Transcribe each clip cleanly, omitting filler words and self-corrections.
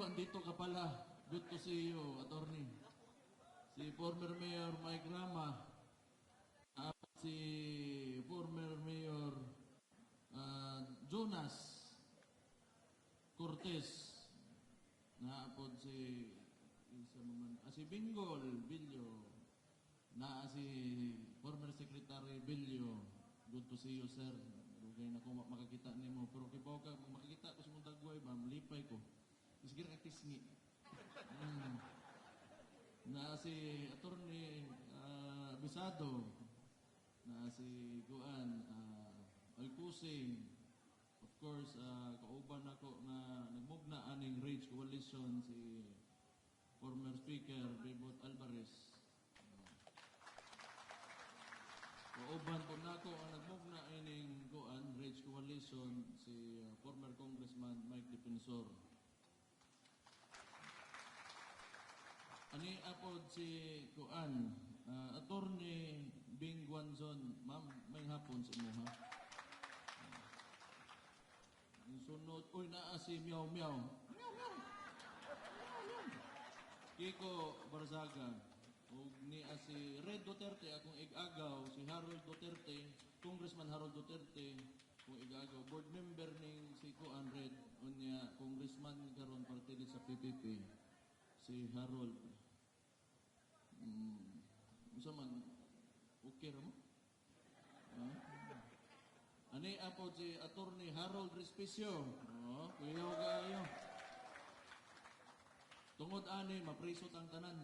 Amigo, andito ka pala. Good to see you, attorney. Si former Mayor Mike Rama at si former Mayor Jonas Cortez naapod si si Bingol Bilyo si former Secretary Bilyo. Good to see you, sir. Dugay na ko makakita nimo pero kibaw ka makakita ko sa mong dagway ba malipay ko. Sige ra tisngi. Na si Attorney Bisado, na si Guan Alcusing, of course, kauban ako na nag-move na aning Rage Coalition, si former Speaker Bebot Alvarez. Kauban po na ako ang nag-move na aning Guan Rage Coalition, si former Congressman Mike Defensor. Ani apod si Kuan, Attorney Bing Guanzon, ma'am, may hapon sa imo ha. Sunod, uy naa si Meow Meow. Meow Meow. Kiko Barzaga, ug ni si Red Duterte akong igagaw, si Harold Duterte, Congressman Harold Duterte, kung igagaw, board member ning si Kuan Red, unya congressman karon parte sa PPP. Si Harold. Unsa man okay ra mo? Ani apo si Attorney Harold Respicio. Kuya kayo. Tungod ani maprisot ang tanan.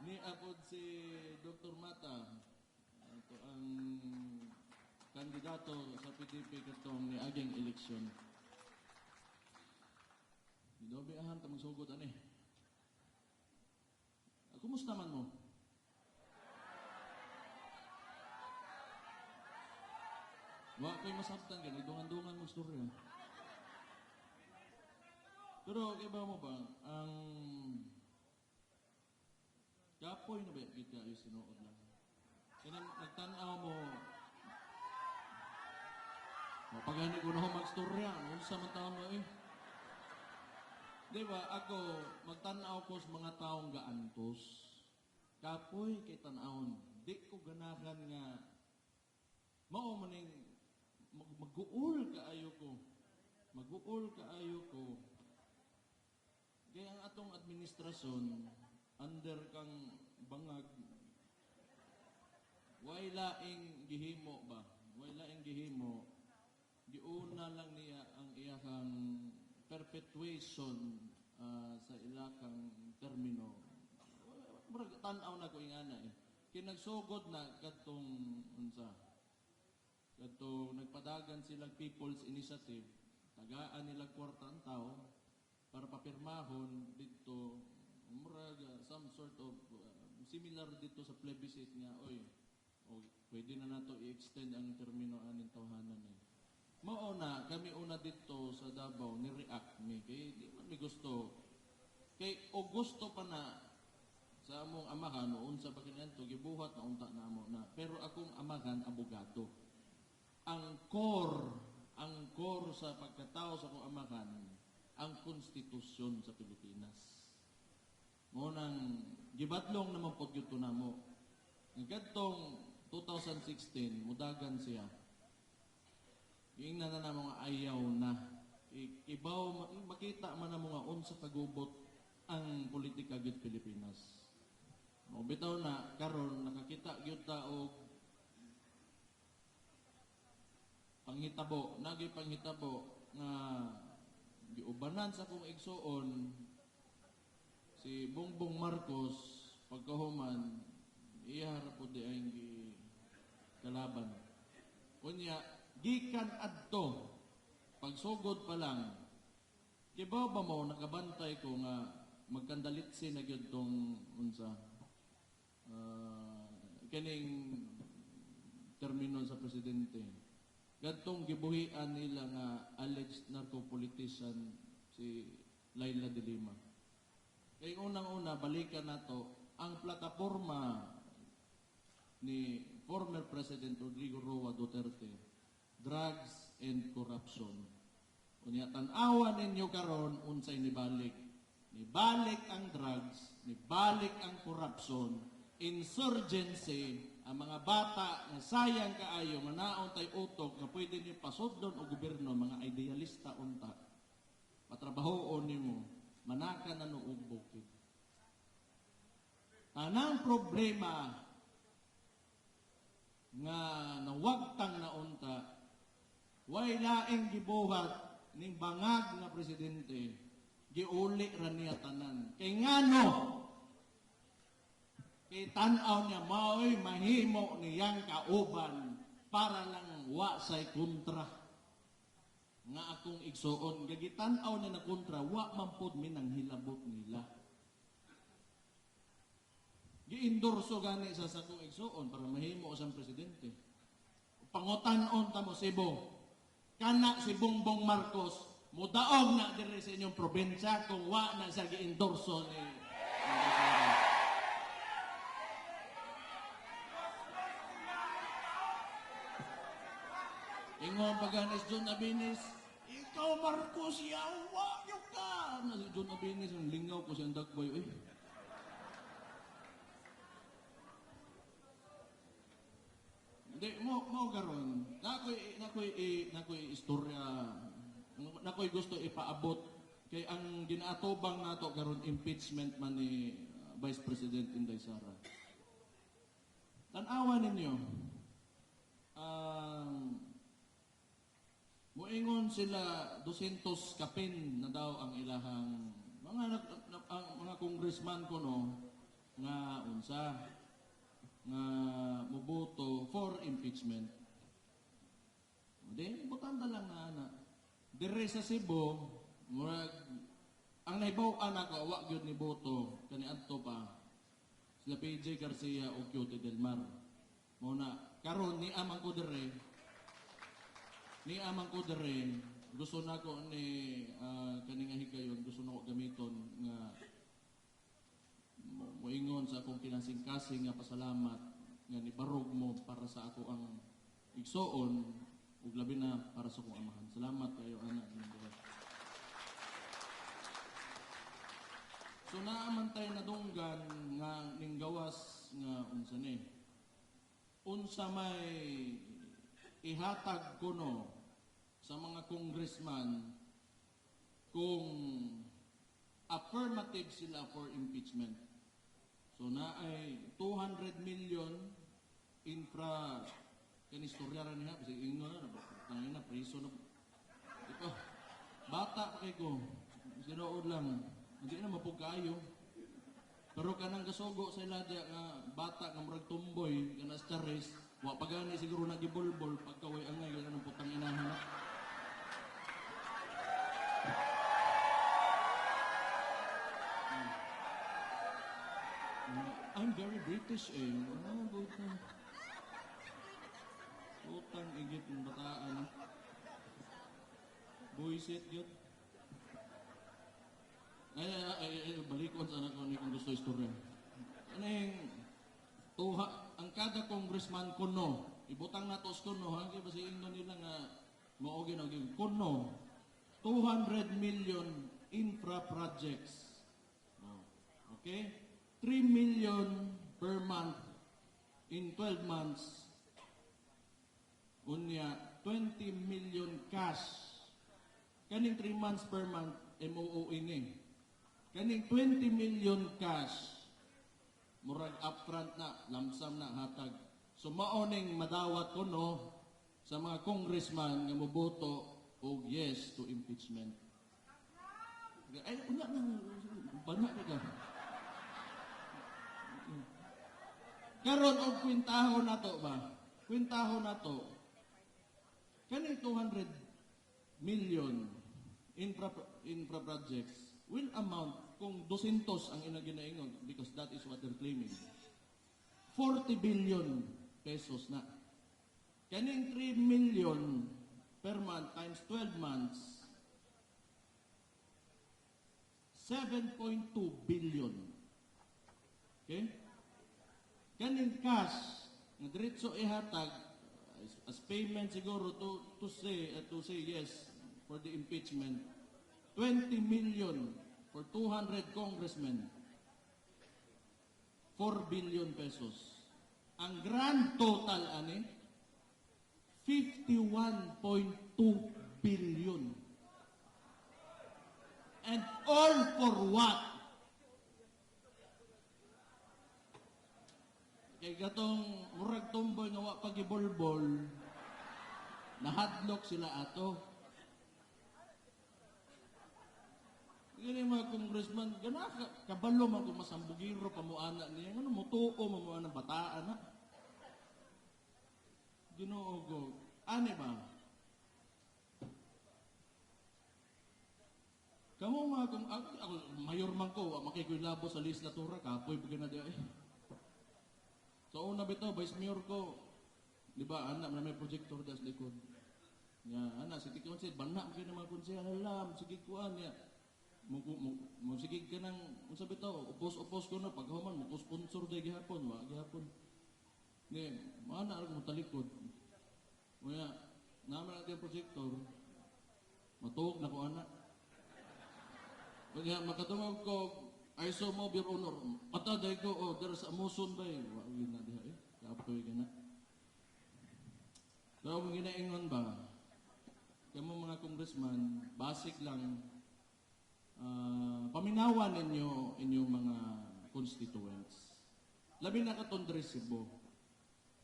Ni apo si Dr. Mata. Ito ang kandidato sa PDP katong ni aging eleksyon. Binobiahan ta magsugod ani. Kumusta man mo? Wa ko'y masabtan ka, dungan-dungan mo storya. Pero iba mo ba, ang kapoy na ba kita yung sinuod lang? Kaya nagtanaw mo, mapagani ko na ako magstorya, ano sa mga taon mo eh? Di ba, ako, magtanaw ko sa mga taong gaantos. Kapoy kay tanawon. Di ko ganahan nga mao maning mag-uul kaayo ko. Mag-uul kaayo ko. Kaya ang atong administrasyon, under kang bangag, way laing gihimo ba? Way laing gihimo. Giuna lang niya ang iyakang perpetuation sa ilakang termino. Tanaw na ko ingana eh. Kinagsugod na katong unsa. Katong nagpadagan silang People's Initiative, tagaan nila kwartang tao para papirmahon dito murag some sort of similar dito sa plebiscite nga oy pwede na nato i-extend ang termino aning tawhanan eh. Mao na kami una dito sa Davao ni react mi kay di man mi gusto kay o gusto pa na sa among amahan noon sa pakinanto gibuhat na unta namo na pero akong amahan abogado ang core sa pagkatao sa akong amahan ang konstitusyon sa Pilipinas mo nang gibatlong naman pod gyud namo ngadtong 2016 mudagan siya yung na mga ayaw na ibaw makita man na mga unsa kagubot ang politika gyud Pilipinas. Mo bitaw na karon nakakita gyud ta og panghitabo, nagay panghitabo nga giubanan sa kong igsuon si Bongbong Marcos pagkahuman iya ra pud di ay kalaban. Kunya gikan adto pagsugod pa lang kibaw ba mo nakabantay ko nga magkandalitsi na gyud tong unsa kaning termino sa presidente gadtong gibuhian nila nga alleged narco-politician si Laila de Lima kay unang-una balikan nato ang plataporma ni former President Rodrigo Roa Duterte drugs and corruption Kunya tan-awan ninyo karon unsay nibalik. Nibalik ang drugs, nibalik ang corruption, insurgency, ang mga bata nga sayang kaayo, manaon tay utok nga pwede niyo pasudlon o gobyerno, mga idealista unta. Patrabahoon nimo, manaka na no og bukid. Anang problema nga nawagtang na unta, way laing gibuhat ning bangag nga presidente, giuli ra niya tanan. Kay ngano? Kay tan-aw niya maoy mahimo niyang kauban para lang wa say kontra. Nga akong igsuon, gagitan-aw niya na kontra, wa man pod mi nang hilabot nila. Gi-endorso gani sa sakong igsuon para mahimo sang presidente. Pangutan-on ta mo Cebu. Kana si Bongbong Marcos, mudaog na diri sa inyong probinsya kung wa na sa gi-endorso ni Ingon paganis John Abinis, ikaw Marcos, yawa yung ka! Na si John Abinis, ang lingaw ko siyang dagboy. Hindi, mo karon. Nakoy istorya, nakoy gusto ipaabot kay ang ginaatubang nato karon impeachment man ni Vice President Inday Sara. Tan-awa ninyo. Moingon sila 200 kapin na daw ang ilahang mga congressman ko no nga unsa nga muboto for impeachment. Then, butanda lang na ana. Dire sa Cebu, murag, ang naibaw-an ako, wa gyud ni boto, kani adto pa, sila PJ Garcia o Cute Del Mar. Muna, karon ni amang ko dire, gusto na ko ni kaning higayon, gusto na ko gamiton nga moingon sa akong kinasing-kasing nga pasalamat nga nibarog mo para sa ako ang igsoon ug labi na para sa akong amahan. Salamat kayo anak ng Dios. So naaman tayo nadunggan nga ning gawas nga unsa ni. Unsa may ihatag kuno sa mga congressman kung affirmative sila for impeachment. So na ay 200 million infra kanistorya ra niya kasi ingon na tangin na priso na ito bata pa kay ko sinuod lang hindi na mapugkayo pero kanang gasugo sa iladya nga bata nga murag tumboy kana sa charis wa pagani siguro nagibulbol pagkaway angay ganang putang inahan na. I'm very British eh. Utang igit ng bataan. Buisit yun. Balikon sa anak ko kung gusto istorya. Ang kada congressman kuno, ibutang na to kuno, hanggang ba si Ingnon nila nga maogin kuno, 200 million infra projects. Okay? 3 million per month in 12 months. Unya, 20 million cash. Kaning 3 months per month, MOO ini. Kaning 20 million cash, murag upfront na, lamsam na, hatag. So, maoning madawat ko, no, sa mga congressman nga moboto o yes to impeachment. Ay, una na, bana ka. Karon og kwintahon nato ba? Kwintahon nato. Kaning 200 million infra projects will amount kung 200 ang inaginaingon because that is what they're claiming. 40 billion pesos na. Kaning 3 million per month times 12 months 7.2 billion. Okay? Kaning cash na diretso ihatag as payment siguro to say yes for the impeachment, 20 million for 200 congressmen, 4 billion pesos. Ang grand total, ani, 51.2 billion. And all for what? Kay gatong murag tumboy nga wa pagibolbol, nahadlok sila ato. Gani mga congressman, gana kabalo man kung masambugiro pamuana niya, ano mutuo mamuana bataan na. Ginoo ko, ani ba? Kamu mga kung ako mayor man ko, makikoy labo sa legislatura kapoy pag na di ay. So una bitaw vice mayor ko, di ba anak na may projector das likod. Ya, anak si Tiki Konsil, banak mo kayo ng mga konsel, alam, sige kuan ya. Mo sige ka ng, unsa bitaw, upos-upos ko na, paghuman, mo sponsor day gihapon, wa gihapon. Ni, mana ako mo talikod. Kaya, naman natin ang projector, matuog na ko anak. Kaya makatungog ko, I so move your honor. Mataday ko, oh, there's a motion ba eh. Wa na diha eh. Kapoy ka na. So, kung ginaingon ba, kamu mga congressman, basic lang, paminawan ninyo inyong mga constituents. Labi na katondre Cebu.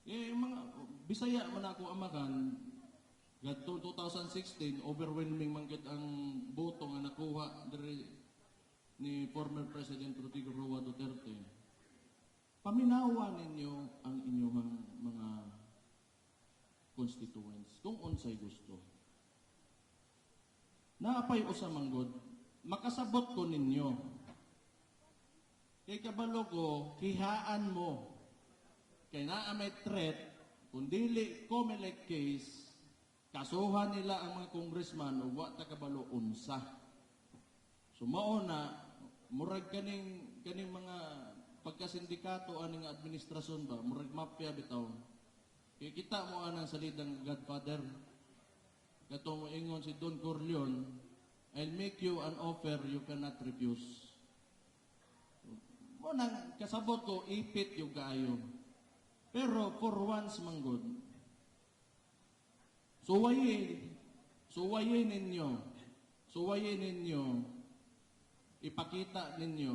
Eh, mga Bisaya man ako amakan, gadto 2016, overwhelming man gid ang boto nga nakuha diri ni former President Rodrigo Roa Duterte. Paminawan ninyo ang inyong mga constituents kung unsay gusto. Naapay usa manggod, makasabot ko ninyo. Kay kabalo ko, kihaan mo. Kay naa may threat, kung dili COMELEC case, kasuhan nila ang mga congressman o wa ta kabalo unsa. So mauna, murag kaning mga pagkasindikato aning administrasyon ba, murag mafia bitaw. Kay kita mo anang salidang Godfather. Katong ingon si Don Corleone, I'll make you an offer you cannot refuse. Mo nang kasabot ko, ipit yung kaayo. Pero for once manggod, suwayin ninyo, ipakita ninyo,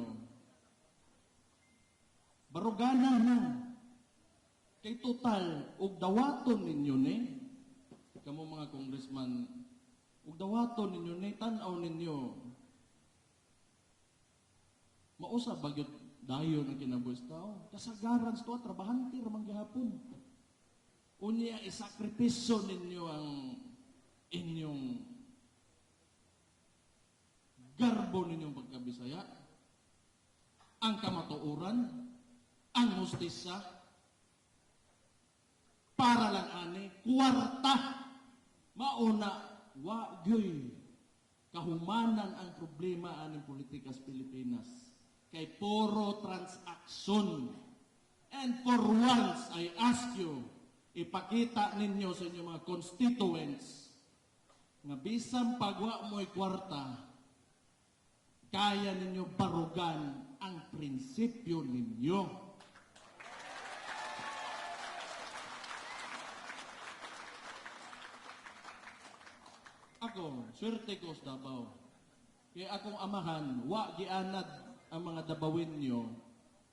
baruganan na, kay total, ug dawaton ninyo ni, kamo mga congressman, ug dawaton ninyo ni, tanaw ninyo, mausa bagyot dayon ang kinabuhis tao. Kasagaran sa trabahante ramang gihapon. Unya isakripisyo ninyo ang inyong garbo ninyong pagkabisaya, ang kamatuoran, ang hustisa, para lang ani, kwarta, mauna, wagyoy, kahumanan ang problema aning politika sa Pilipinas. Kay puro transaksyon. And for once, I ask you, ipakita ninyo sa inyong mga constituents nga bisang pagwa mo'y kwarta, kaya ninyo barugan ang prinsipyo ninyo. Ako, swerte ko sa Davao. Kaya akong amahan, wa gianad ang mga dabawin nyo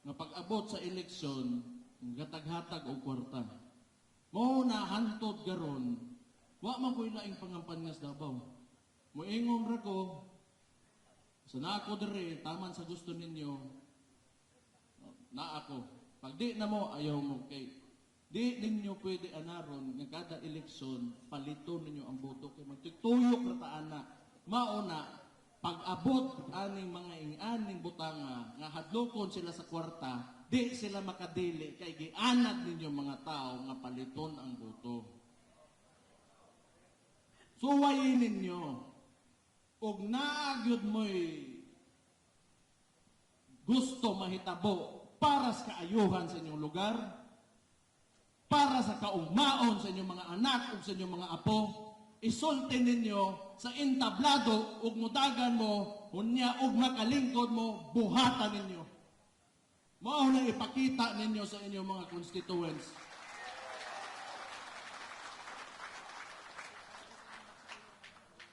nga pag-abot sa eleksyon, gatag-hatag o kwarta. Mo na hantod garon, wa man ko'y laing pangampan nga sa Davao. Moingon ra ko, sa na ako dire, taman sa gusto ninyo, na ako. Pag di na mo, ayaw mo kay di ninyo pwede anaron nga kada eleksyon, palito ninyo ang boto kay magtutuyok ra ta ana. Mauna, pag-abot aning mga ing-aning butanga nga hadlokon sila sa kwarta, di sila makadili kay gianad ninyo mga tao nga paliton ang boto. Suwayin ninyo og naagyod mo'y gusto mahitabo para sa kaayuhan sa inyong lugar, para sa kaugmaon sa inyong mga anak o sa inyong mga apo, isulti ninyo sa entablado ug mudagan mo unya ug makalingkod mo buhatan ninyo. Mao na ipakita ninyo sa inyong mga constituents.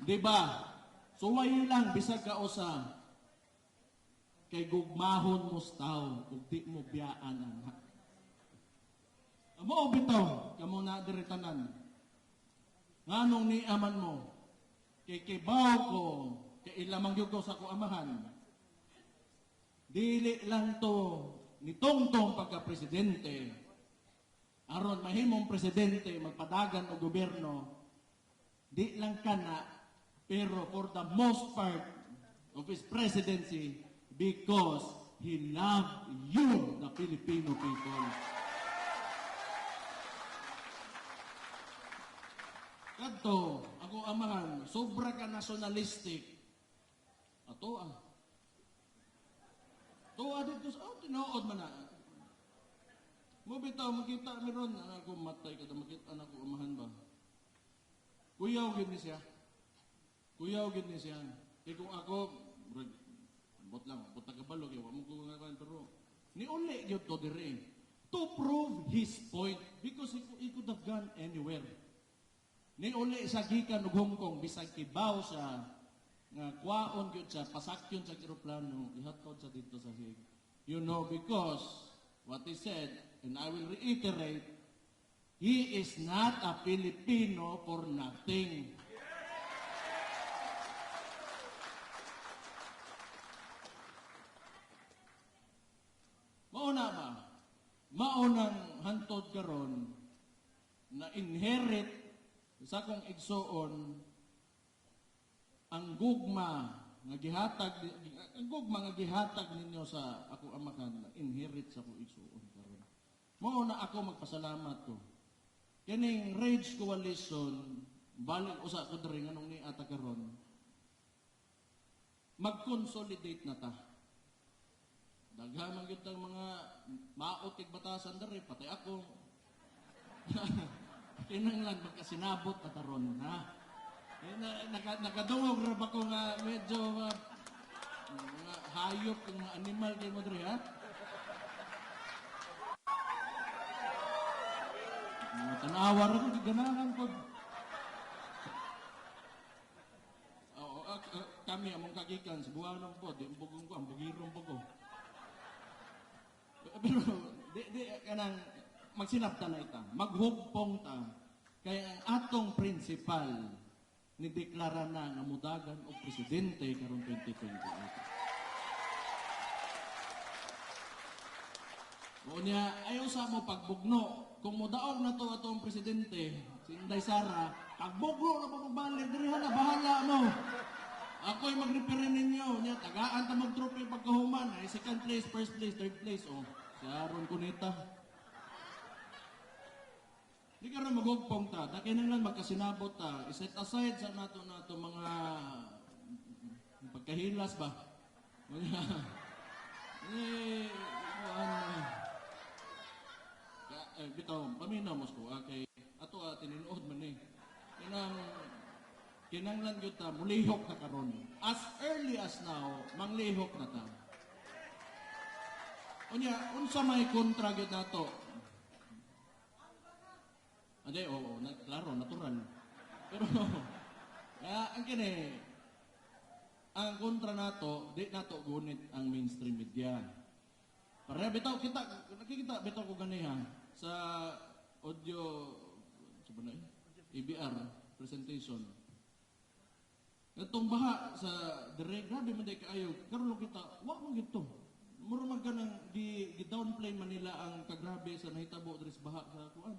Diba? Suwayo lang bisag ka usa kay gugmahon mo sa tao ug di mo biyaan anak. Amo bitaw kamo na diri tanan. Nganong ni aman mo kay kibaw ko kay ilamang gyud ko sa ko amahan. Dili lang to ni tongtong pagka-presidente. Aron mahimong presidente magpadagan og gobyerno. Di lang kana pero for the most part of his presidency because he loved you, the Filipino people. Kadto, ako amahan, sobra ka nationalistic. Ato ah. Tuwa dito sa, tinuod man na. Mo bitaw, makita meron, anak ko matay kada makita anak ko amahan ba? Kuyaw gid ni siya. Kuyaw gid ni siya. Kaya kung ako, bot lang, bot tagabalog, yawa mo ko nga pero ni uli gyud to dire to prove his point because he could have gone anywhere. Ni uli sa gikan og Hong Kong bisag kibaw siya nga kwaon gyud siya pasakyon sa eroplano ihatod sa dito sa Hague. You know because what he said and I will reiterate, he is not a Filipino for nothing. Mauna ba? Maunang hantod karon na inherit sa akong igsuon ang gugma nga gihatag ninyo sa ako amakan inherit sa akong igsuon karon. Mao na ako magpasalamat ko. Kining Rage Coalition balik usa ko diri nganong ni ata karon. Mag-consolidate na ta. Daghan man gyud ang mga maotik batasan diri patay ako. Kinanglan magkasinabot na taron ha. Nakadungog ra ba ko nga medyo mga hayop ng mga animal kay mo diri ha. Tanawa ra ko ganahan ko. Kami among kagikan sa buwanong po, di bugong ko, ang bugirong po ko. Pero di kanang magsinabta na ita, maghugpong ta. Kaya ang atong principal ni deklara na nga mudagan og presidente karon 2028. O niya, ayaw sa mo pagbugno. Kung mudaog na to atong presidente, si Inday Sara, pagbugno na pagbalik, dirihan na, bahala mo. Ako'y mag-referee ninyo. Niya, tagaan ta mag-trophy pagkahuman. Ay, second place, first place, third place. O, si Aaron Cuneta. Di ka rin magugpong ta. Dakinan lang magkasinabot ta. Iset aside sa nato mga pagkahilas ba? Bitaw, paminaw mo ko. Okay. Ato tininood man eh. Kinanglan gyud ta mulihok na karon. As early as now, manglihok na ta. Unya, unsa may kontra gyud nato? Ade, klaro, natural. Pero, ang kini, ang kontra nato, di nato gunit ang mainstream media. Para bitaw, nakikita bitaw ko ganiha sa audio, sabi na ABR presentation. Itong baha sa dire, grabe man day kaayo. Karon kita, wa mo gito. Mura man kanang gi-downplay man nila ang kagrabe sa nahitabo diri sa baha sa kuan.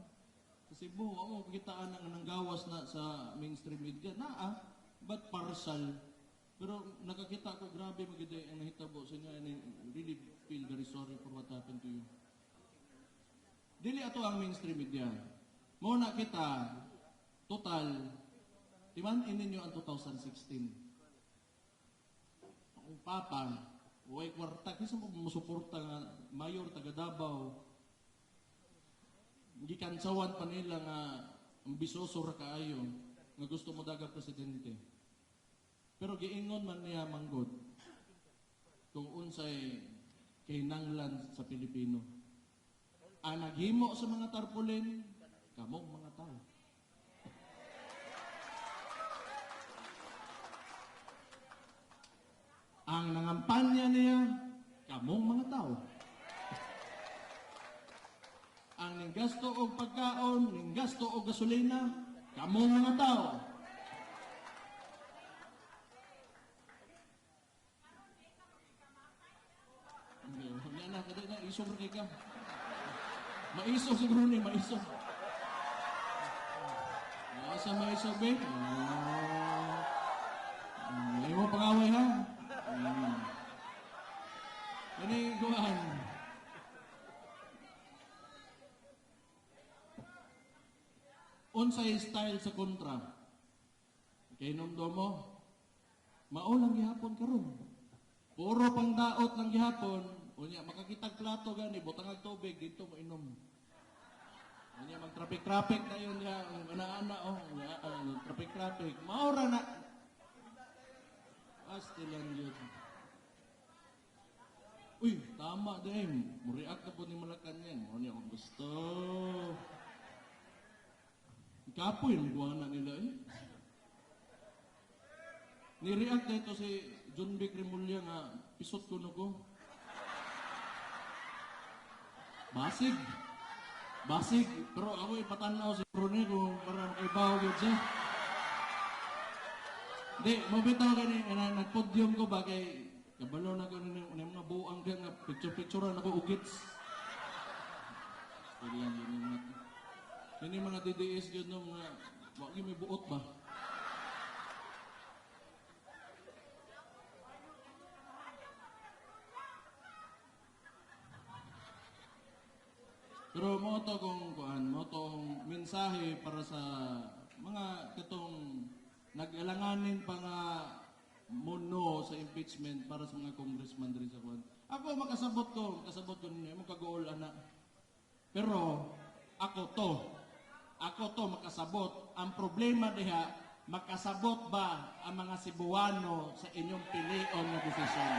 Sa Cebu, ako kitaan ang nanggawas na sa mainstream media na but partial. Pero nakakita ko grabe magiday ang nahitabo sa inyo and I really feel very sorry for what happened to you. Dili ato ang mainstream media. Mo na kita total timan-in ninyo ang 2016. Ang papa, huwag kwarta, kasi mo masuporta nga mayor taga Davao. Hindi kansawan pa nila nga ambisoso ra kaayo. nga gusto mo daga presidente. Pero giingon man niya manggod kung unsay kinahanglan sa Pilipino. Ang naghimo sa mga tarpaulin, kamong mga tao. Ang nangampanya niya, kamong mga tao. Ang ninggasto og pagkaon, ninggasto og gasolina, kamong mga tao. Hindi na, kada na, isog rin ka. Maisog siguro ni, maisog. Nasa maisog, eh. Ayaw mo pangaway, ha? Ini guan. Unsay style sa kontra. Kay nomdo mo, maulang gihapon karon. Puro pangdaot lang gihapon. Unya makakitag plato gani butang ag tubig dito mo inom. Unya mag traffic dayon niya ang ana-ana traffic. Maura na. Astilan yun. Uy, tama din. Muriak na po ni Malacanang. Ano yung gusto? Kapoy ang buwana nila eh. Ni-react na ito si John B. Cremulya nga pisot ko ko. Basig. Pero ako ipatanaw si Brune kung para makaibaw yun siya. Hindi, mabitaw gani. Nagpodyum ko ba kay kabalo na ko ng mga buang ka nga picture-picturean ako ugits. Yun yung mga DDS yun nung wag yung may buot ba? Pero mo to mo tong mensahe para sa mga katong nag-alanganin pa nga muno sa impeachment para sa mga congressman diri sa kuan. Ako makasabot ko ninyo mo kagool ana. Pero ako to makasabot. Ang problema diha, makasabot ba ang mga Cebuano sa inyong pilion nga desisyon?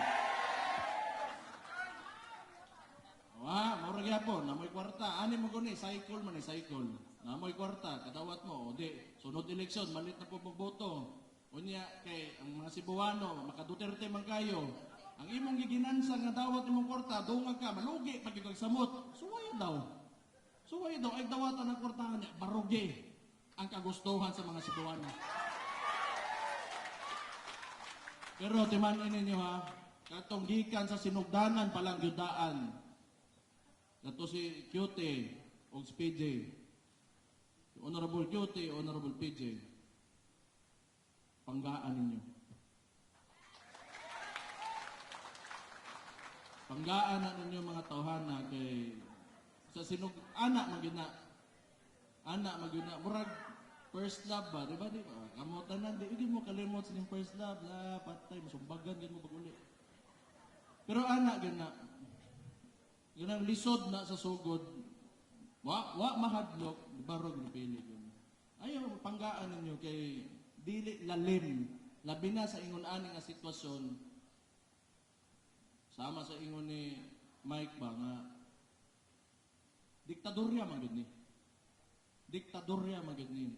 Mura gyapon, namoy kwarta. Ani mo guni, cycle. Namoy kwarta, kadawat mo. Di, sunod eleksyon, malit na po magboto. Unya kay ang mga Cebuano, maka-Duterte man kayo. Ang imong giginansa nga dawat imong kwarta, dungag ka, malugi pag ikag samot. Suway daw, ay dawatan ang kwartahan niya, barugi ang kagustuhan sa mga Cebuano. Pero timanin ninyo ha, katong gikan sa sinugdanan palang yudaan. Nato si QT o PJ. Honorable QT, Honorable PJ. Panggaan ninyo. Panggaan na ninyo mga tawhana kay sa anak magyuna murag first love ba, di ba? Kamutan na, di mo kalimot sa first love, patay, masumbagan, gin mo pag-uli. Pero anak, yun ang lisod na sa sugod, mahadlok, barog ni pili. Ayaw, panggaan ninyo kay dili lalim, labi na sa ingon-ani nga sitwasyon, sama sa ingon ni Mike ba nga, diktadorya magud ni.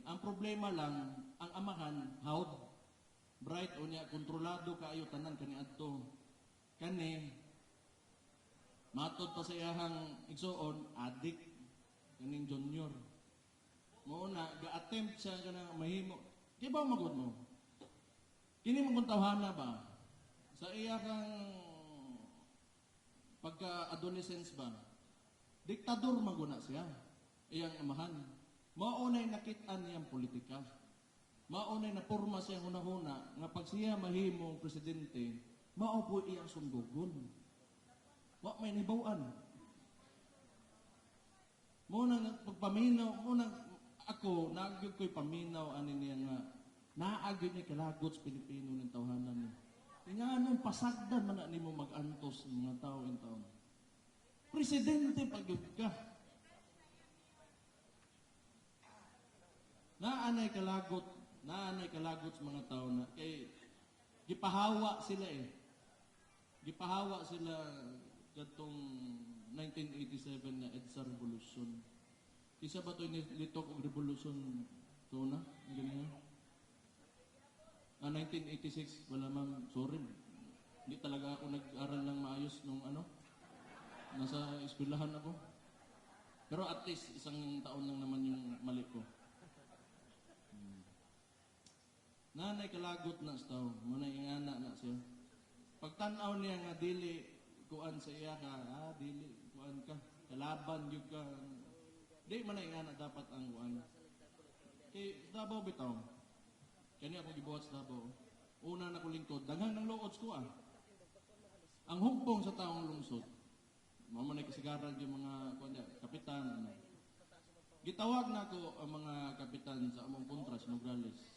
Ang problema lang, ang amahan, hawd, bright o niya, kontrolado kaayo tanan kaniadto. Kani, matod pa sa iyahang igsoon, adik, kaning junior. Muna, ga-attempt siya ka na mahimo. Di ba magod mo? Kini mong tawhana ba? Sa iyahang pagka-adolescence ba? Diktador maguna siya. Iyang amahan. Maunay nakitaan niyang politika. Maunay na porma siya hunahuna nga pag siya mahimong presidente, maupo iyang sundugon. Wa may nibawan. Muna pagpaminaw, ako, naagyo ko'y paminaw ani niya nga, naagyo niya kalagot sa Pilipino ng tawhanan niya. Tinganon, pasagdan man na ni mo mag-antos ng mga tao in taon. Presidente pag-yug ka. Naanay kalagot naanay kalagot sa mga tao na kay gipahawa sila eh. Gipahawa sila katong 1987 na EDSA Revolution. Isa ba ito litok og revolution to na? Ganyan. 1986 wala man, sorry. Hindi talaga ako nag-aral ng maayos nung nasa eskwelahan ako. Pero at least isang taon lang naman yung mali ko. Nanay kalagot na sa tao, manay ingana na siya. Pagtanaw niya nga dili kuan sa iya ka, dili kuan ka, kalaban yung ka. Di manay ingana dapat ang kuan. Kay Davao bitaw. Kani ako gibuhat sa Davao. Una na ko lingkod, daghang ng loods ko Ang humpong sa taong lungsod. Mamanay kasigaran yung mga kuan kapitan. Gitawag na ko ang mga kapitan sa among kontra sa Nograles.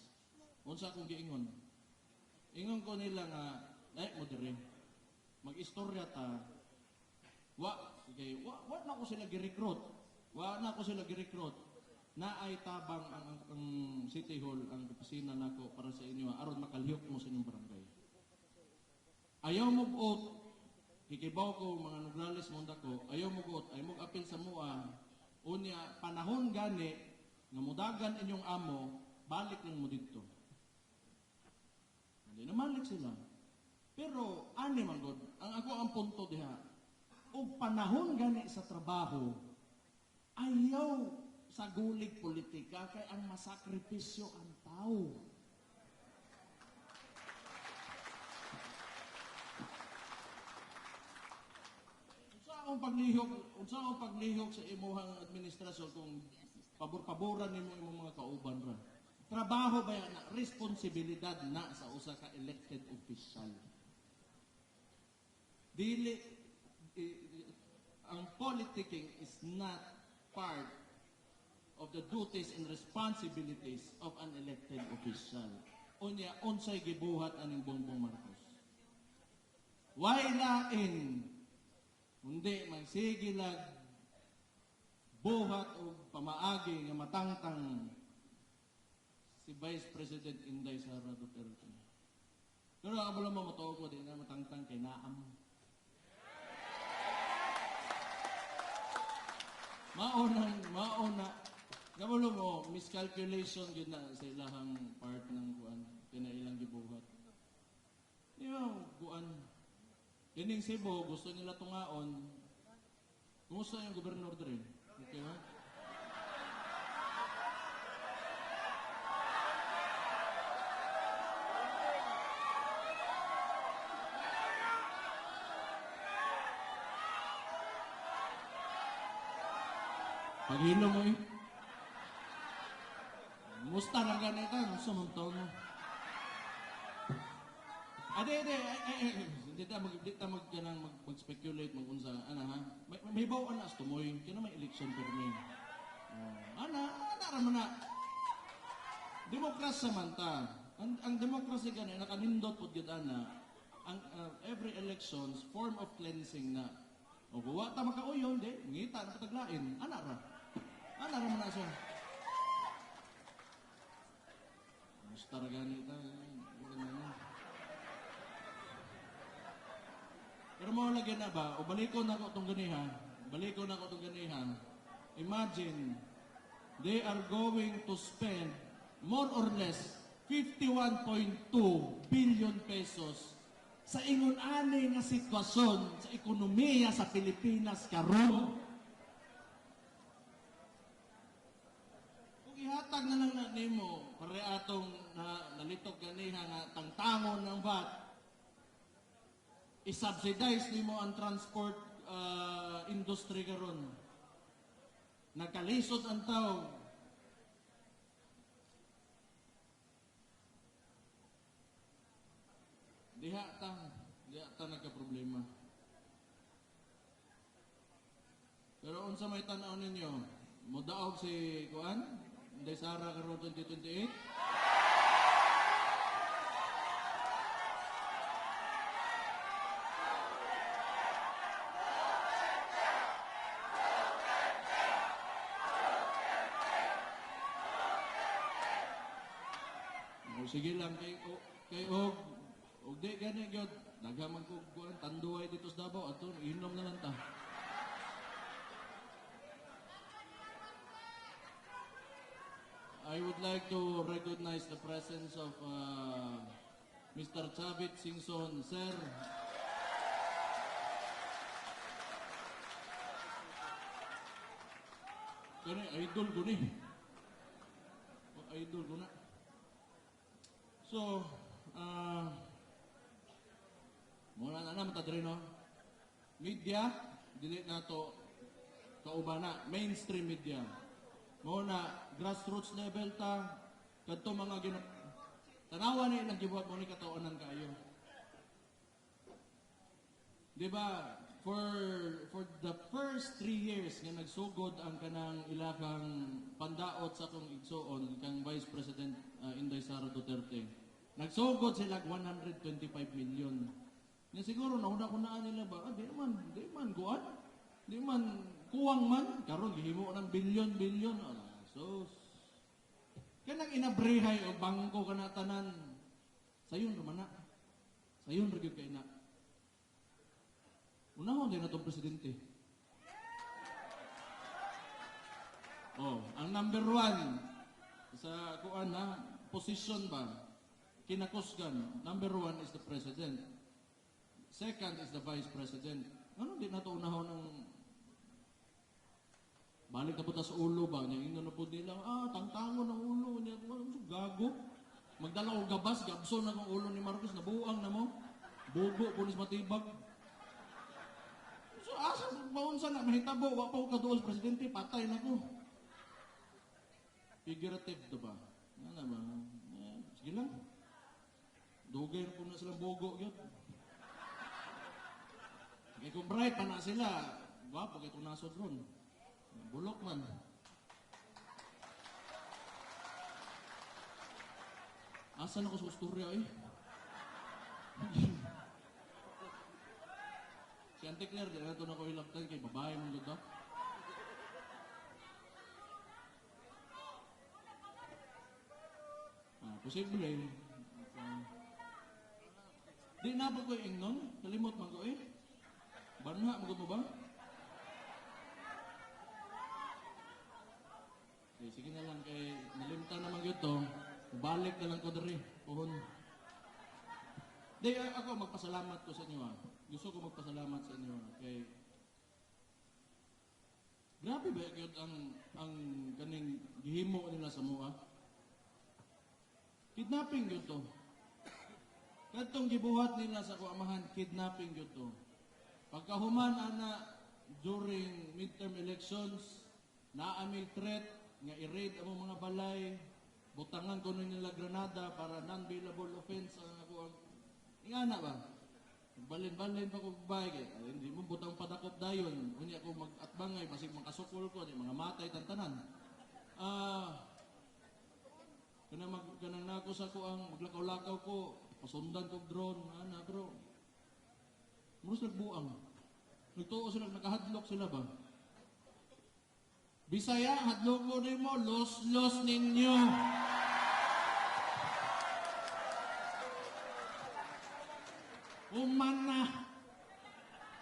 Unsa akong giingon? Ingon ko nila nga, mo dire. Mag-istorya ta. Wa na ko sila gi-recruit. Wa na ko sila gi-recruit. Na ay tabang ang City Hall, ang opisina nako para sa inyo aron makalihok mo sa inyong barangay. Ayaw mo buot. Kikibaw ko mga Nograles munda ko. Ayaw mo buot. Ayaw mo apil sa mua. Unya panahon gani nga mudagan inyong amo, balik lang mo dito. Hindi namalik sila. Pero, ani man God, ang punto diha, o panahon gani sa trabaho, ayaw sa gulig politika, kay ang masakripisyo ang tao. Unsa akong paglihok sa imuhang administrasyon kung pabor-paboran nimo imong mga kauban ra. Trabaho ba yan na responsibilidad na sa usa ka elected official. Dili ang politicking is not part of the duties and responsibilities of an elected official. Unya unsay gibuhat aning Bongbong Marcos. Why lain hindi magsige lag buhat o pamaagi nga matangtang si Vice President Inday Sara Duterte. Pero ako lang mamataw ko din na matangtang kay Naam. Mauna. Kamulo mo, miscalculation yun na sa ilahang part ng kuan. Pinailang gibuhat. Di ba, kuan. Kining Cebu, gusto nila tungaon. Kumusta yung gobernador din? Okay ba? Paghilo mo eh. Musta lang ganito, gusto mong taon mo. Hindi ta mag-speculate, mag-unsa. May bawaan na sa tumoy. Kaya may election permit. Naman na. Demokrasya man ta. Ang demokrasya gani, nakanindot po ganda na, every elections, form of cleansing na. O buwa ta makauyon, ngita na pataglain. Ana raman na siya. Musta ra ganita. Pero mo lagi na ba, o balikon na ko itong ganiha, imagine, they are going to spend more or less 51.2 billion pesos sa ingon-ani nga sitwasyon sa ekonomiya sa Pilipinas karon. Kung ihatag na lang na nimo, pare atong nalitok ganiha nga tangtangon ng VAT, i-subsidize nimo ang transport industry karon. Nagkalisod ang tao. Diha ta nagka-problema. Pero unsa may tan-aw ninyo? Modaog si kuan? Inday Sara karon 2028? sige lang kay og di gani gyud nagaman ko kuan tanduay dito sa Davao ato inom na lang ta. I would like to recognize the presence of Mr. Chavit Singson, sir. Kani idol ko ni. Idol ko na. So, muna na naman tadri, no? Media, dili na to kaubana, mainstream media. Muna, grassroots level ta, kadto mga tanawa na ilang gibuhat mo ni katauanan kayo. Diba, for the first 3 years nga nagsugod ang kanang ilakang pandaot sa akong igsoon kang Vice President Inday Sara Duterte. Nagsugod sila 125 million. Nga siguro nauna-unaan nila ba, di man guan. Di man kuwang man karon gihimo ng bilyon-bilyon. So kanang inabrehay o bangko kana tanan. Sayon ra man na. Sayon ra gyud kay na. Unahon din na itong presidente. Ang number 1 sa kuan na position ba, kinakusgan, number 1 is the president. Second is the vice president. Ano din na ito unahon ng balik na po sa ulo ba? Yung na po nila, tangtango ng ulo. Gago. Magdala ko gabas, gabso na kong ulo ni Marcos, nabuang na mo. Bobo, pulis matibag. So, asa maunsa na mahitabo, wa pa ko kaduol presidente, patay na ko. Figurative to ba? Ano ba? Sige lang. Dugay na po na sila bogo yun. Kaya kung bright pa na sila, wapo kaya itong nasod ron. Bulok man. Asan ako sa usturya eh? Si Auntie Claire, di na ito na ko hilaptan kay babae mong dito. Posible eh. Di na ba ko yung ingnon? Kalimot man ko eh. Banha, magod mo ba? Okay, sige na lang kay nalimta naman yun to. Balik na lang ko dari. Puhon. Di, ako magpasalamat ko sa inyo ah. Gusto ko magpasalamat sa inyo kay grabe ba yun ang kaning gihimo nila sa mua? Kidnapping yun to. Katong gibuhat nila sa kuamahan, kidnapping yun to. Pagkahuman ana during midterm elections, naamil threat nga i-raid ang mga balay, butangan ko nila granada para non-bailable offense ang ako ang ingana ba? Balin-balin pa ko bagay, hindi mo butang padakop dayon, unya ako mag-atbangay, basig makasukol ko, mga matay tantanan. Kanang nako sa ko ang maglakaw-lakaw ko, pasundan ko drone, ana bro. Murus nagbuang. Nagtuo sila, nakahadlok sila ba? Bisaya, hadlok mo rin mo, los ninyo. Umana.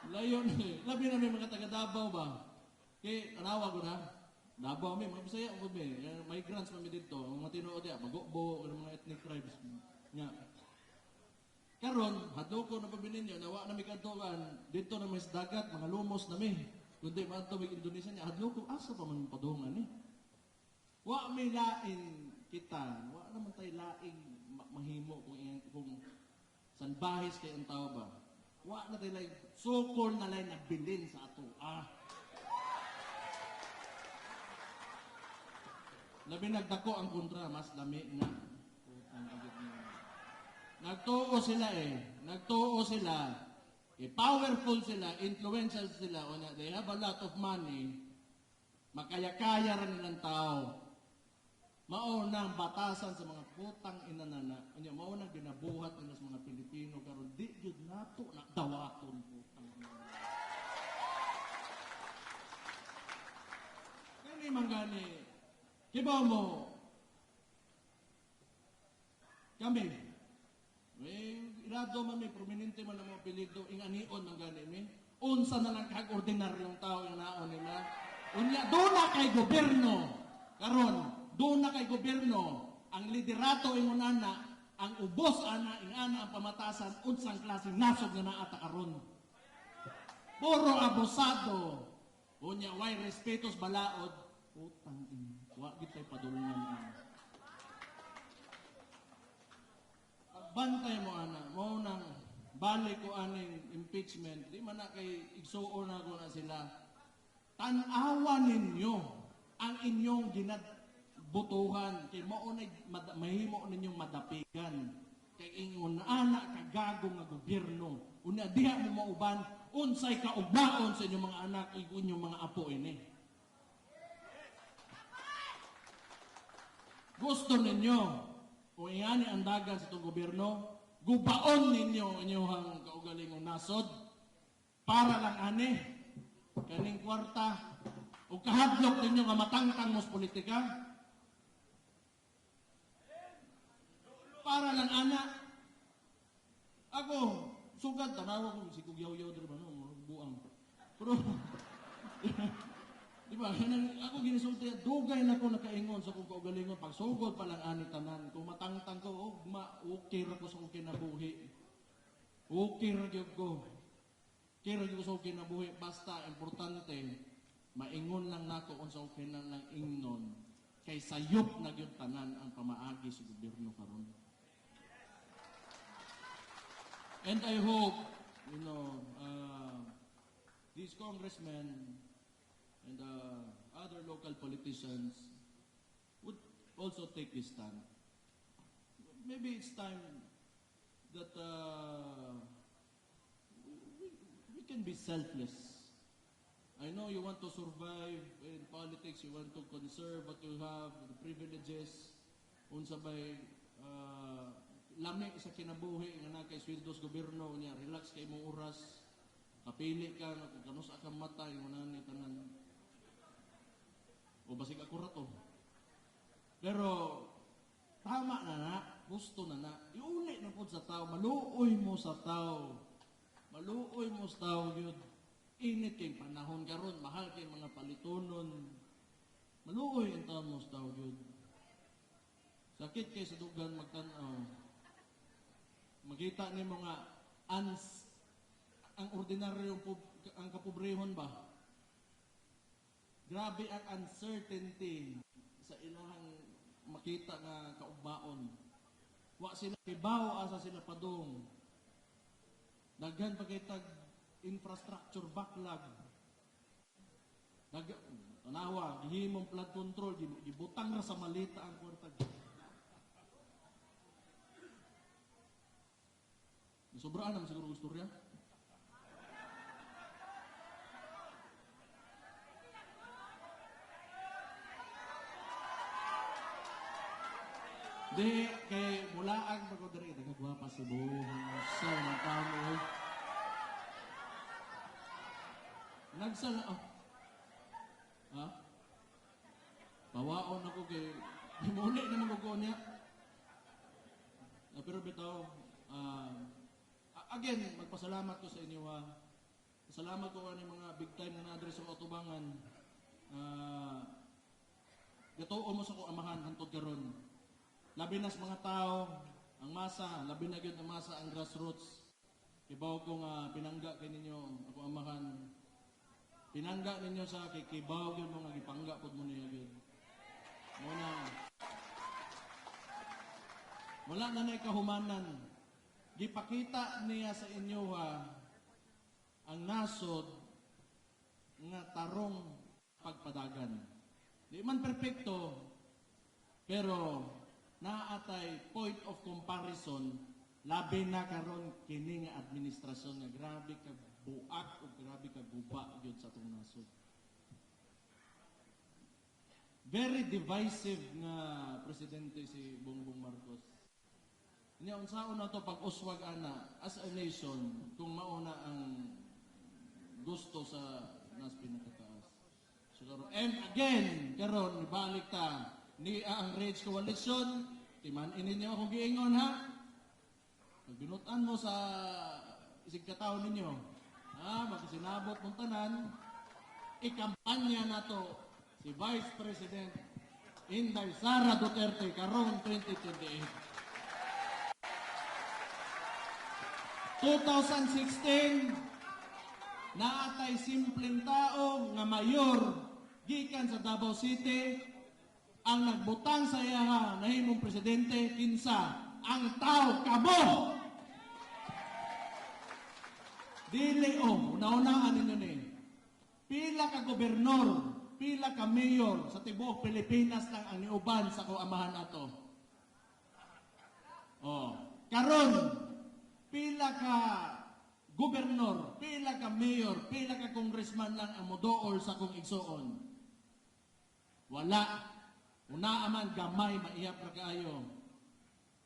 Layon eh. Labi na may mga taga Davao ba? Kaya, tanawa ko na. Davao may mga Bisaya ko may. Migrants kami dito. Mga tinuod ya, Magokbo, mga ethnic tribes. Nga. Karon, hadlok ko na pabinin nyo, nawa na may kantukan, dito na may dagat, mga lumos na may. Kundi man ito may Indonesia niya, hadlok ko, asa pa man padungan eh. Wa may lain kita, wa naman tayo laing mahimo kung sanbahis kay ang tao ba? Wa na tayo like, sukol na lang nagbilin sa ato. Labi nagdako ang kontra, mas lami na. Nagtuo sila eh. Nagtuo sila. Powerful sila, influential sila. They have a lot of money. Makaya-kaya rin nilang tao. Maunang batasan sa mga putang inanana. Maunang ginabuhat nila sa mga Pilipino. Karon di yun nato na dawaton putang inanana. Kani man gani. Kibaw mo, Kami, irado man may prominente man ang mga apelido, inganion ng gani mi. Unsa na lang kag ordinaryong tao yung naon nila. Unya, doon na kay gobyerno. Karon, doon na kay gobyerno. Ang liderato ingon ana, ang ubos ana, ingana ang pamatasan, unsang klaseng nasod nga naata karon. Puro abusado. Unya, why respetos balaod. Utang ina. Wa gitay padulungan. Bantay mo ana, mo nang balik ko aning impeachment, di man na kay igsuon na ko na sila. Tan-awa ninyo ang inyong ginadbutuhan kay mao na mahimo ninyong madapigan kay ingon ana kagago nga gobyerno. Unya diha mo mauban unsay kaugnaon sa inyong mga anak inyong mga apo ini. Gusto ninyo kung iyan ang dagan sa itong gobyerno, gubaon ninyo inyong kaugalingong nasod para lang ani kaning kwarta o kahadlok ninyo nga matangtang mos politika para lang ana. Ako, sugad, tanawa ko si Kugyaw-yaw dito ba, no? Buang. Pero, di ba, ako ginisulti, dugay na ko nakaingon sa kung kaugalingon, pag sugod pa lang ani tanan, kung matangtang ko, ukir ako sa kinabuhi. Ukir ko. Kira ko sa kinabuhi, basta importante, maingon lang nako kung sa kinan lang ingnon, kay sayop na gyud tanan ang pamaagi sa gobyerno karon. And I hope, these congressmen and other local politicians would also take this stand. Maybe it's time that we can be selfless. I know you want to survive in politics, you want to conserve what you have, the privileges, unsa bay lami sa kinabuhi nga na kay sweldos gobyerno niya, relax kay mong oras, kapili ka kung kanus ka mata yung nani tanan. O basig ako rato. Pero tama na, gusto na. Iuli na po sa tao, maluoy mo sa tao. Maluoy mo sa tao yun. Init kay panahon karon, mahal kay mga palitonon. Maluoy ang tao mo sa tao yun. Sakit kay sa dugan magtanaw. Makita ni mga ang ordinaryo ang kapobrehon ba? Grabe ang uncertainty sa ilang makita nga kaugmaon. Wa sila kibaw asa sila padung. Daghan pa kay tag infrastructure backlog. Tanawa, gihimong flood control, gibutang ra sa malita ang kwarta. Sobraan naman siguro istorya. Di, kay mulaang pagkodari, nagagwapa si Boy. Sa mga tao eh. Nagsala, ha? Pawaon ako kay, muli naman ko niya. Pero bitaw, again, magpasalamat ko sa inyo ha. Pasalamat ko ng mga big time na na-address sa Otubangan. Gatuo mo sa ko amahan, hantod karon. Labi na sa mga tao, ang masa, labi na gyud ang masa, ang grassroots. Kibaw ko nga pinangga kay ninyo, ako amahan. Pinangga ninyo sa kibaw gyud mo nga gipangga pud mo niya gyud. Muna. Wala na nay kahumanan. Gipakita niya sa inyo ha, ang nasod nga tarong pagpadagan. Di man perfecto, pero naatay point of comparison, labi na karon kini nga administrasyon nga grabe ka buak o grabe ka guba gyud sa atong nasod. Very divisive nga presidente si Bongbong Marcos. Niya unsaon na to pag-uswag ana as a nation kung mauna ang gusto sa nas pinakataas. So, and again, karon balik ta ni ang Rage Coalition timanin ninyo akong giingon ha. Pag binutan mo sa isig kataon ninyo, magkasinabot mong tanan, ikampanya na to si Vice President Inday Sara Duterte karong 2028. 2016, naatay simpleng tao nga mayor gikan sa Davao City ang nagbutang sa iya nahimong presidente kinsa ang tao kamo. Dili una-unaan ninyo ni. Pila ka gobernador, pila ka mayor sa tibuok Pilipinas lang ang niuban sa amahan ato. Karon pila ka gobernador, pila ka mayor, pila ka congressman lang ang modool sa kong igsuon. Wala. Una man gamay maiyap ra kaayo.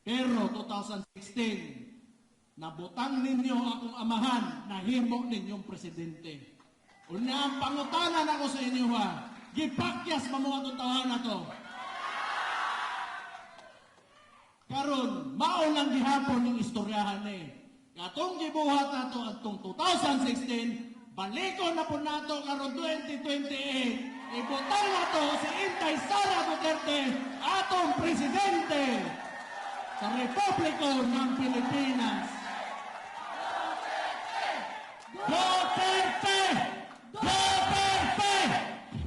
Pero 2016, nabutang ninyo akong amahan, nahimo ninyong presidente. Una ang pangutanan ako sa inyo ha, gipakyas pa mga tutahan na to. Karon, mao lang gihapon ng istoryahan Katong gibuhat nato atong 2016, balikon na po nato karon 2028. Ibutang nato si Inday Sara Duterte, atong presidente sa Republiko ng Pilipinas. Duterte! Duterte!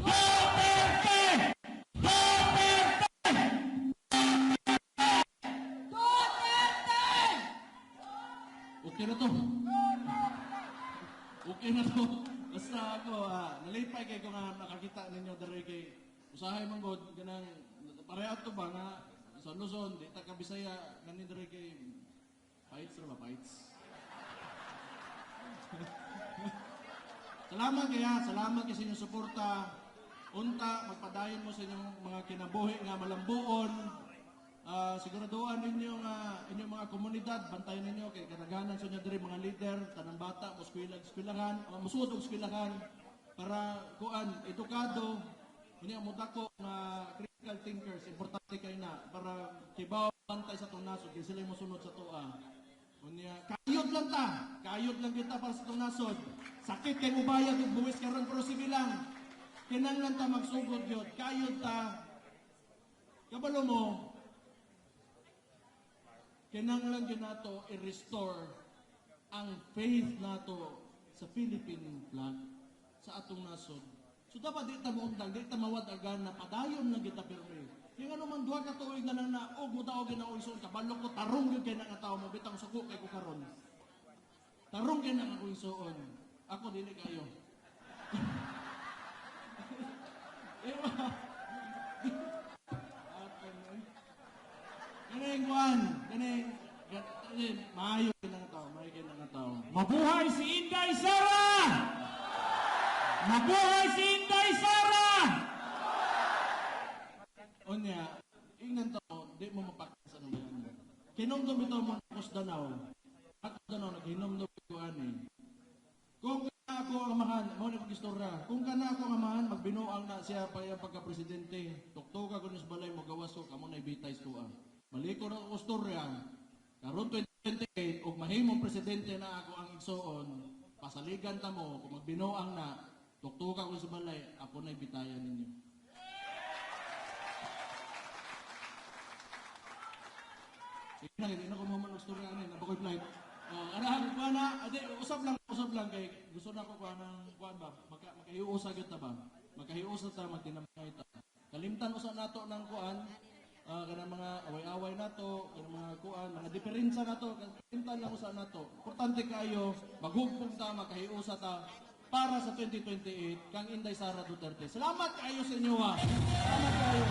Duterte! Duterte! Duterte! Okay na to. Okay na to. Basta ako, nalipay kayo kung nakakita ninyo dere kay usahay mong god, ganang pareha to ba nga sa Luzon, di ta kabisaya, ganin dere kay fights ra ba fights? Salamat sa inyong suporta. Unta, magpadayon mo sa inyong mga kinabuhi nga malambuon. Siguraduhan ninyo nga inyong mga komunidad, bantayan ninyo kay kanaganan sa inyo diri mga leader, tanang bata, muskwilahan, musud og skwilahan para kuan edukado, unya mo dako nga critical thinkers, importante kay na para kibaw bantay sa tong nasod, kay sila mosunod sa tuwa. Unya kayod lang kita para sa tong nasod. Sakit kay mubayad ug buwis karon pero sige lang. Kinahanglan ta magsugod gyud, kayod ta. Kabalo mo, kinahanglan gyud nato i-restore ang faith nato sa Philippine flag sa atong nasod. So dapat di ta maundang, di ta mawad-agan na padayon na kita permi. Yung ano man duha ka tuig na lang na mudaog na uison kabalo ko tarong gyud kay nga tawo mo bitang suko kay ko karon. Tarong kay na ako isuon. Ako dili kayo. Ganing kuan, ganing maayo ng tao. Mabuhay si Inday Sara! Mabuhay si Inday Sara! Onya, ingnan tao, di mo mapakasa ng mga. Kinumdum ito mo akos Danao. Akos Danao, naghinumdum ko ani. Kung kana ako ang amahan, mo ni pag-istorya. Kung kana ako ang amahan, magbinuang na siya pa yung pagka-presidente. Tuktok ako sa balay mo gawas ko, kamo na ibitay ko Maliko na ako istorya. Karon 2028, og mahimong presidente na ako ang igsoon, pasaligan ta mo, kung magbinuang na, tuktok ako sa balay, ako na ibitayan ninyo. Sige na, hindi na ko maman istorya ano, nabakoy flight. Arahan ko na, usap lang kay gusto na ko kuan ba? Makahiusa gyud ta ba? Makahiusa ta magdinamay ta. Kalimtan usa nato ng kuan, kanang mga away-away nato, kanang mga kuan, mga diferensya nato, kalimtan lang usa nato. Importante kayo maghugpong ta, makahiusa ta para sa 2028 kang Inday Sara Duterte. Salamat kayo sa inyo ha. Salamat kayo.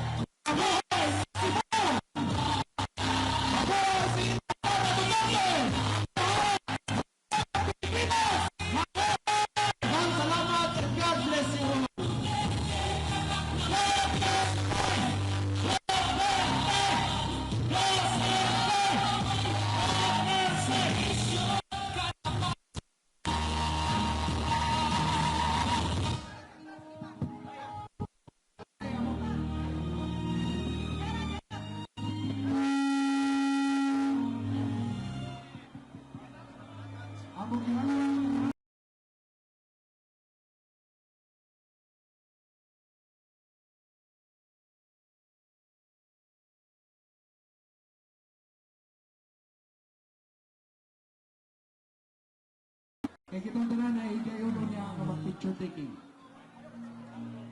Kaya kitang tanan na igayon niya ang mga picture taking.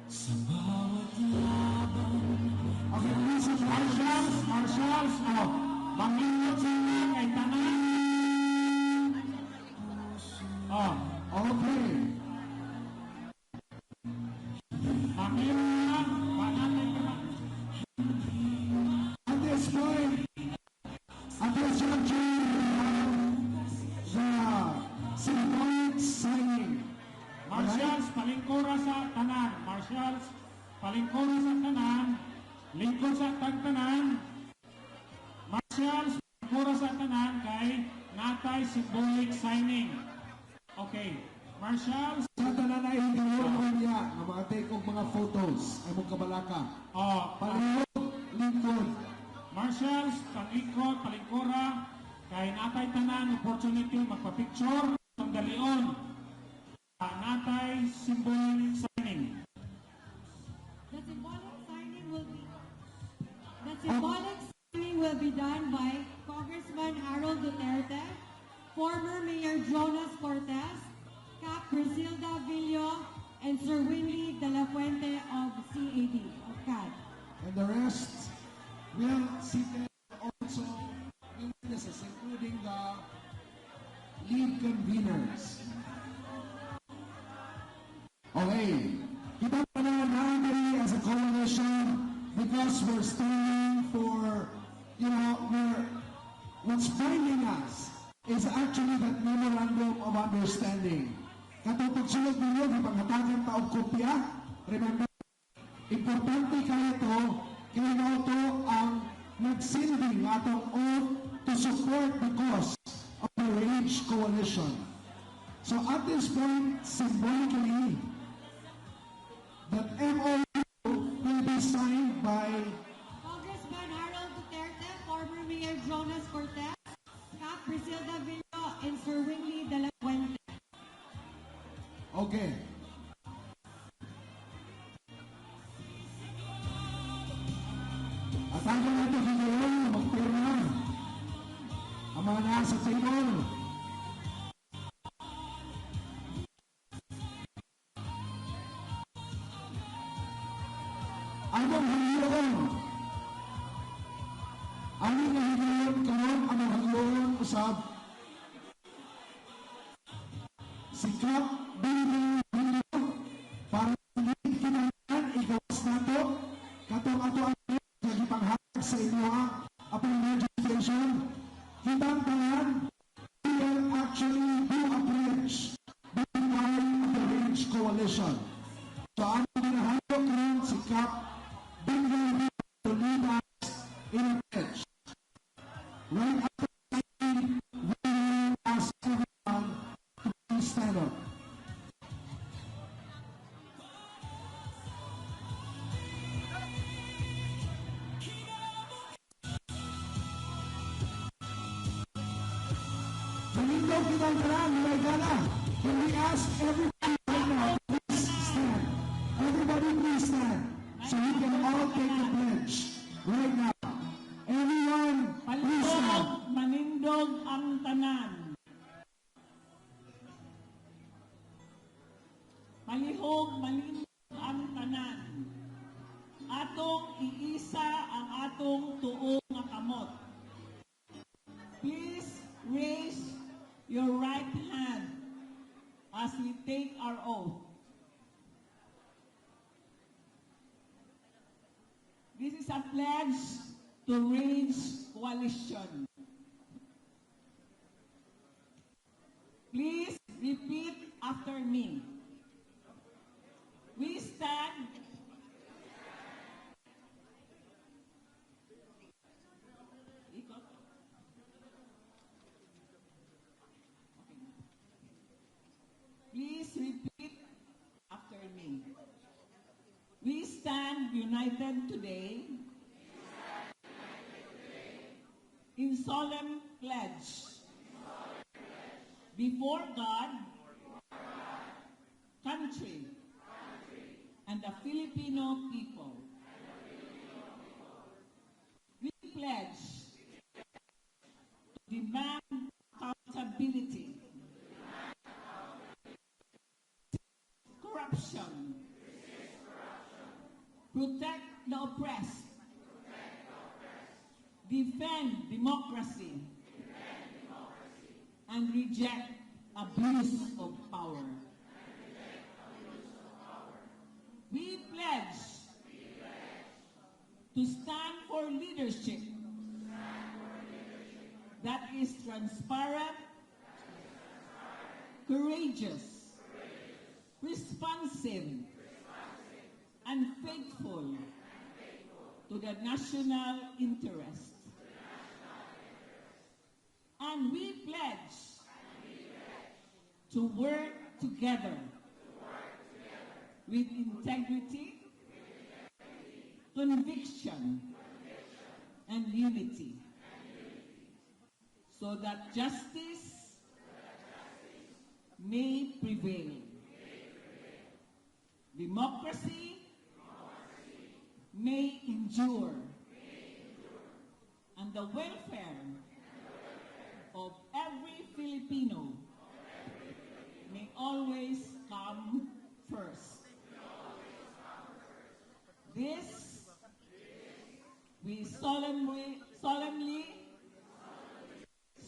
Sa bawat laban. Okay, listen, Marshals, mangingot sila kay tanan. okay. Mangingot, panatay ka na. At this point, at this juncture, the symbolic signing. Marshals, palingkura sa tanan. Marshals, palingkura sa tanan. Lingkod sa tanan. Marshals, palingkura sa tanan kay natay symbolic signing. Okay. Marshals, Sa tanan ay igayon niya ang mga take of mga photos ay mong kabalaka. Palihog, lingkod. Marshals, palingkod, palingkura kay natay tanan opportunity magpa-picture ng dalion. Natay symbolic signing. The symbolic signing will be done by Congressman Harold Duterte, former Mayor Jonas Cortez, Cap Brazilda Villo, and Sir Winley De La Fuente of CAD, of CAD. And the rest will sit there also in witnesses, including the lead conveners. Okay, kita pa na namin as a coalition because we're standing for, what's binding us is actually that memorandum of understanding. Katupag sulod ninyo, ipangatagan taong kopya, remember, importante kayo to, kaya na ito ang nagsinding atong oath to support the cause of the Rage Coalition. So at this point, symbolically, that MOU will be signed by Congressman Harold Duterte, former Mayor Jonas Cortez, Cap Brazilda Villo, and Sir Winley De La Fuente. Okay. At ang mga ito ngayon, magpirma. Ang mga nasa table. Anong hangyon? Anong hangyon karon? Anong hangyon usab? Sikap bilang para hindi kinahanglan igawas nato katong ato ang nagipanghatag sa inyo apong legislation kitang tanan we will actually do a bridge between the Rage Coalition. So ang ginahalo karon sikap bilang to lead us in a bridge. Right after signing, we will ask everyone to please stand up. Manindog kitang tanan, may gala. Can we ask everybody right now, please stand. Everybody please stand. So we can all take the pledge right now. Everyone, please stand. Manindog ang tanan. Palihog, manindog ang tanan. Atong iisa ang atong tuong nga kamot. Please raise your right hand as we take our oath. This is a pledge to Rage Coalition. Please repeat after me. We stand Ikot. Please repeat after me. We stand united today in solemn pledge before God, country, and the Filipino people. We pledge to demand accountability protect the oppressed, defend democracy, and reject abuse of power. We pledge to stand for leadership that is transparent, courageous, responsive, and faithful to the national interest. And we pledge to work together with integrity, conviction, and unity, so that justice may prevail. Democracy may endure, and the welfare of every Filipino may always come first. This we solemnly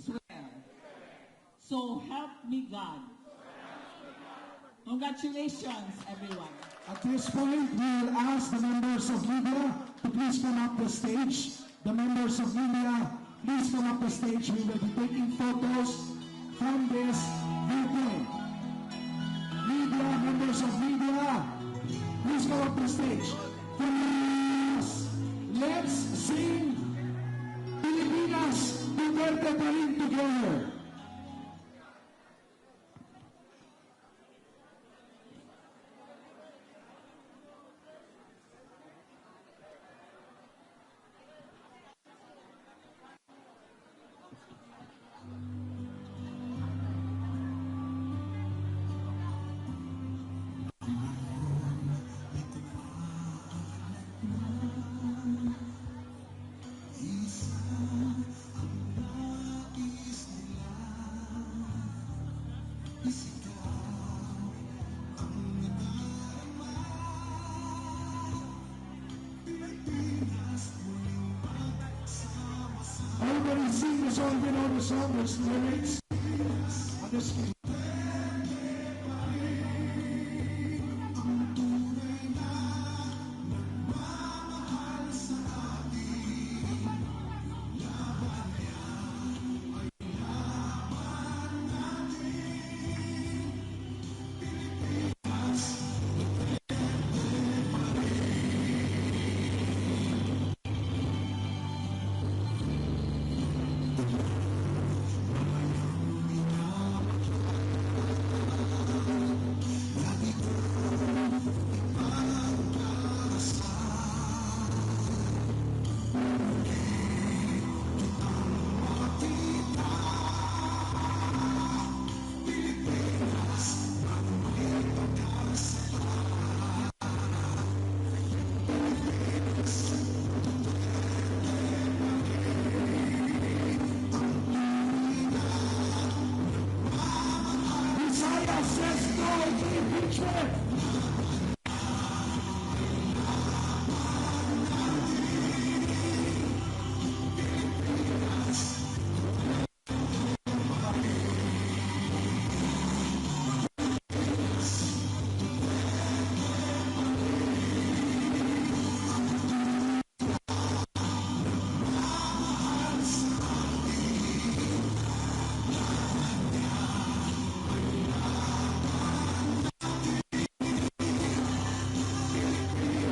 swear. So help me God. Congratulations, everyone. At this point, we will ask the members of media to please come up the stage. The members of media, please come up the stage. We will be taking photos from this viewpoint. Media, members of media, please come up the stage. Let's sing Pilipinas, Duterte pa rin together. Everybody sing the song, you know the song, there's lyrics on the screen. Says no to impeachment.